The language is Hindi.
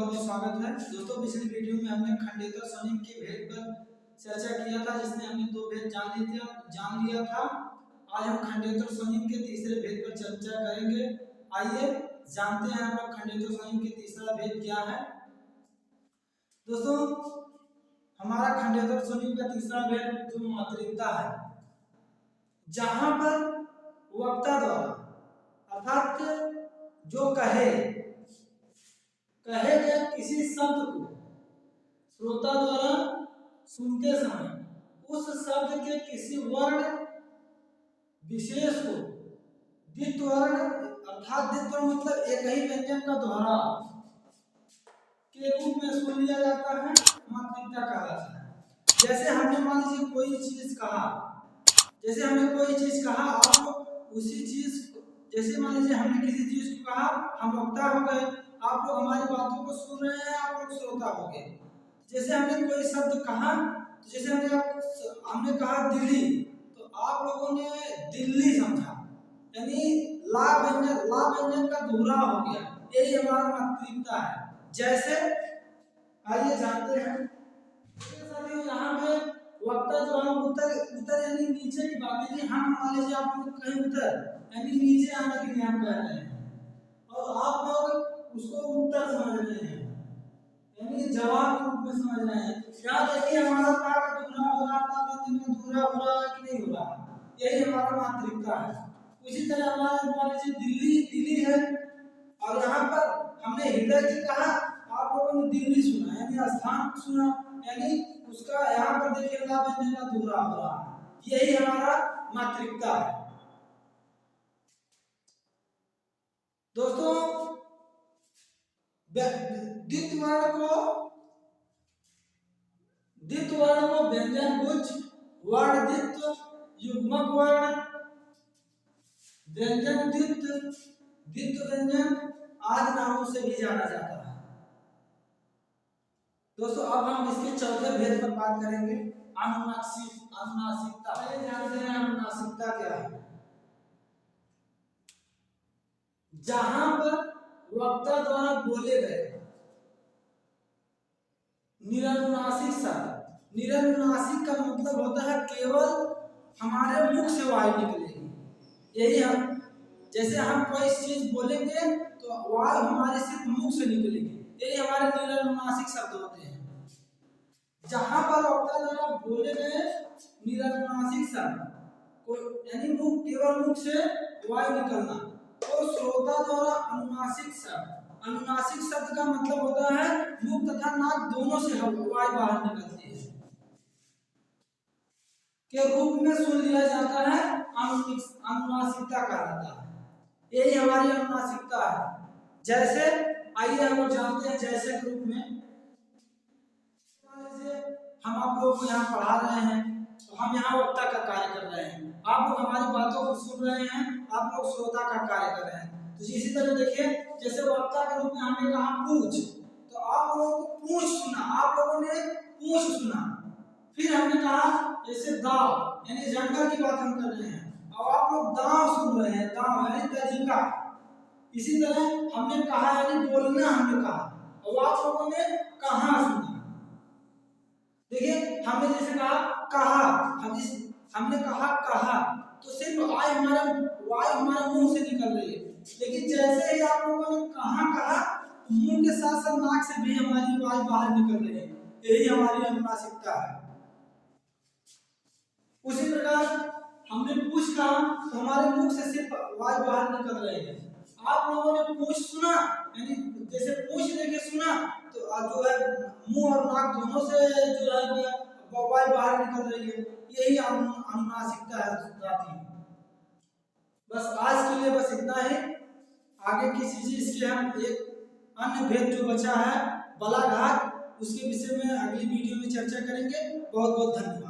बहुत बहुत स्वागत है दोस्तों। पिछली वीडियो में हमने खंडेतर स्वनिम के भेद पर चर्चा किया था, जिसमें हमने दो भेद जान लिया था। आज हम खंडेतर स्वनिम के तीसरे भेद पर चर्चा करेंगे। आइए जानते हैं हम लोग खंडेतर स्वनिम के तीसरा भेद क्या है। दोस्तों, हमारा खंडेतर स्वनिम का तीसरा भेद जो मात्रिकता है, जहां पर वक्ता द्वारा अर्थात जो कहे गए किसी शब्द को श्रोता द्वारा सुनते समय उस शब्द के किसी वर्ण विशेष को द्वित्व वर्ण अर्थात द्वित्व मतलब एक ही व्यंजन का दोहराव के रूप में सुन लिया जाता है, मात्रिकता कहा जाता है। जैसे हमने मान लीजिए कोई चीज कहा, आप लोग उसी चीज जैसे मान लीजिए हमने किसी चीज को कहा, हम वक्ता हो गए, आप लोग हमारी बातों को सुन रहे हैं, आप लोग श्रोता हो गए। जैसे हमने कोई शब्द कहा, तो जैसे हमने कहा दिल्ली, तो आप लोगों ने दिल्ली समझा, यानी ला व्यंजन का दोहराव हो गया। यही हमारा मात्रिकता है। जैसे आइए जानते हैं, साथियों यहाँ पे वक्ता जो हम उतर यानी नीचे की बात है। हम मान लीजिए आप लोग कहीं उतर यानी नीचे आने के लिए हम कह रहे हैं, और आप लोग उसको उत्तर समझ रहे हैं, यानी जवाब के रूप में समझ रहे हैं। क्या देखिए हमारा ता का दोहरा हो रहा था, दोहरा हो रहा है कि नहीं हो रहा, यही हमारा मात्रिकता है। उसी तरह हमारा मान लीजिए दिल्ली है, और यहाँ पर हमने हृदय की कहा, आप लोगों ने दिल्ली सुना यानी स्थान सुना, यानी उसका यहाँ पर देखिए ला व्यंजन का दोहरा हो रहा है। यही हमारा मात्रिकता है। दोस्तों, द्वित्व वर्ण को व्यंजन गुच्छ, वर्ण द्वित्व, युग्मक वर्ण, व्यंजन द्वित्व व्यंजन आदि नामों से भी जाना जाता है। दोस्तों, अब हम इसके चौथे भेद पर बात करेंगे, अनुनासिकता। पहले जानते हैं अनुनासिकता क्या है। जहां पर वक्ता द्वारा बोले गए निरनुनासिक शब्द, निरनुनासिक का मतलब होता है केवल हमारे मुख से वायु निकलेगी। यही हम जैसे हम कोई चीज बोलेंगे तो वायु हमारे सिर्फ मुख से निकलेगी, यही हमारे निरनुनासिक शब्द होते हैं। जहां पर वक्ता द्वारा बोले गए निरनुनासिक शब्द यानी मुख केवल मुख से वायु निकलना, और श्रोता द्वारा अनुनासिक शब्द, अनुनासिक शब्द का मतलब होता है मुख तथा नाक दोनों से वायु बाहर निकलती है के रूप में सुन लिया जाता है, अनुनासिकता कहा जाता है। यही हमारी अनुनासिकता है। जैसे आइए हम लोग जानते हैं, जैसे के रूप में हम आप लोगों को यहाँ पढ़ा रहे हैं, तो हम यहाँ वक्ता का कार्य कर रहे हैं, आप लोग हमारी बातों को सुन रहे हैं, आप लोग श्रोता का कार्य कर रहे हैं। तो इसी तरह देखिए, जैसे वक्ता के रूप में हमने कहा पूछ, तो आप लोगों को पूछ सुना, आप लोगों ने पूछ सुना। फिर हमने कहा जैसे दाव यानी जंगल की बात हम कर रहे हैं, और आप लोग दाव सुन रहे हैं, दाव यानी तरीका। इसी तरह हमने कहा यानी बोलना हमने कहा, और आप लोगों ने कहा सुना। देखिए हमने जैसे कहा, हमने कहा तो सिर्फ वायु हमारा मुंह से निकल रही है, लेकिन जैसे ही आप लोगों ने कहा मुंह के साथ साथ नाक से भी हमारी वायु बाहर निकल रही है। यही हमारी अनुनासिकता है। उसी प्रकार हमने पूछ कहा तो हमारे मुख से सिर्फ वायु बाहर निकल रही है। आप लोगों ने पूछ सुना यानी जैसे पूछ लेके सुना, तो जो है मुंह और नाक दोनों से जो है वायु बाहर निकल रही है। यही अनुनासिकता है। बस आज के लिए बस इतना ही। आगे किसी चीज के हम एक अन्य भेद जो बचा है बलाघात, उसके विषय में अगली वीडियो में चर्चा करेंगे। बहुत बहुत धन्यवाद।